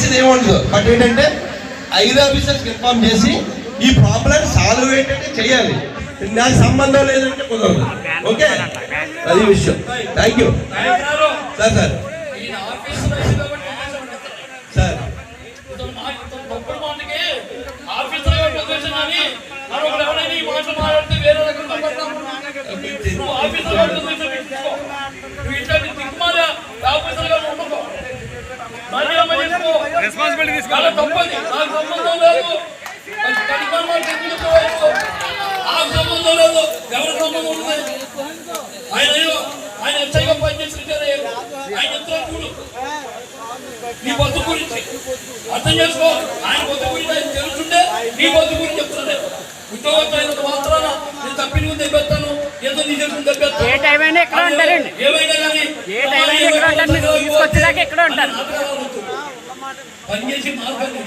చేసేది ఏముండదు. బట్ ఏంటంటే 5 ఆఫీసర్స్కి ఇన్ఫార్మ్ చేసి ఈ ప్రాబ్లం సాల్వ్ ఏంటంటే చేయాలి. నాకు సంబంధం లేదంటే కుదరదు. ఓకే, అది విషయం. Thank you sir. Sir sir responsibility తీసుకోవాలి. సంబంధం లేదు, ఎవరి సంబంధం ఉంటుంది? ఆయన ఎస్ఐగా పనిచేస్తుంటే ఆయన ఎంత చూడు నీ బతుకు గురించి అర్థం చేసుకో. ఆయన బతుకు గురించి ఆయన తెలుసుంటే నీ బతుకు గురించి చెప్తుంది. ఉద్యోగం అయినంత మాత్రాన నేను తప్పిన ముందు తెప్పిస్తాను, ఏదో నీ తెలుసు తెప్పిస్తాను. ఏమైనా కానీ పనిచేసి మార్గాన్ని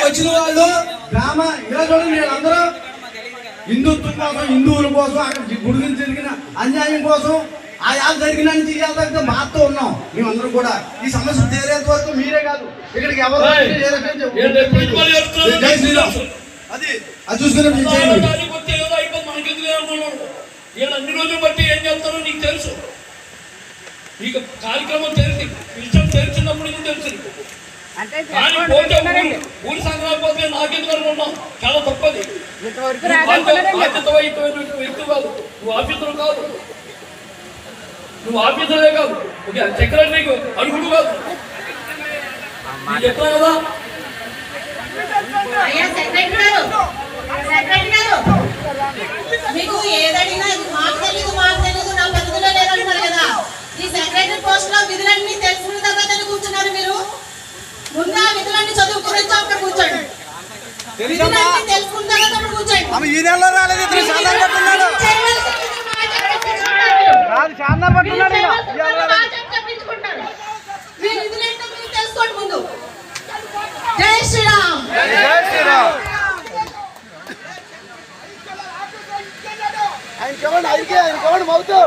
వచ్చిన వాళ్ళు గ్రామ ఇలా చూడండి, వీళ్ళందరూ హిందుత్వం కోసం, హిందువుల కోసం, అక్కడ గుడి నుంచి జరిగిన అన్యాయం కోసం ఆ జరిగిన చేయాలంటే మాతో ఉన్నాం. మేమందరూ కూడా ఈ సమస్య తీరేంత వరకు మీరే కాదు, ఇక్కడికి ఎవరు అది చూసుకుని అన్ని రోజులు బట్టి ఏం చేస్తారో నీకు తెలుసు. నీకు కార్యక్రమం తెలిసి విషయం తెలిసినప్పుడు నీకు తెలుసు. కానీ పోతే ఊరి సంక్రాంతి పోతే నాకెందుకు అనుకున్నాం, చాలా తప్పది. బాధ్యత వ్యక్తి కాదు, నువ్వు ఆఫీసర్ కాదు, నువ్వు ఆఫీసరే కాదు, ఓకే సెక్రటరీకి అడుగుడు కాదు. నేను చెప్తాను కదా. మీకు ఏదడినా మాకు తెలియదు నా పరిధిలో లేదంటారు కదా. ఈ సెక్రటరీ పోస్ట్ లో విధులన్నీ తెలుసుకున్న తర్వాత కూర్చున్నారు మీరు. ముందు ఆ విధులన్నీ చదువుకుని అక్కడ కూర్చోండి, విధులన్నీ తెలుసుకున్న తర్వాత అప్పుడు కూర్చోండి. మీరు విధులేంటో మీరు తెలుసుకోండి ముందు. జై శ్రీరామ్. ఆయన మౌతు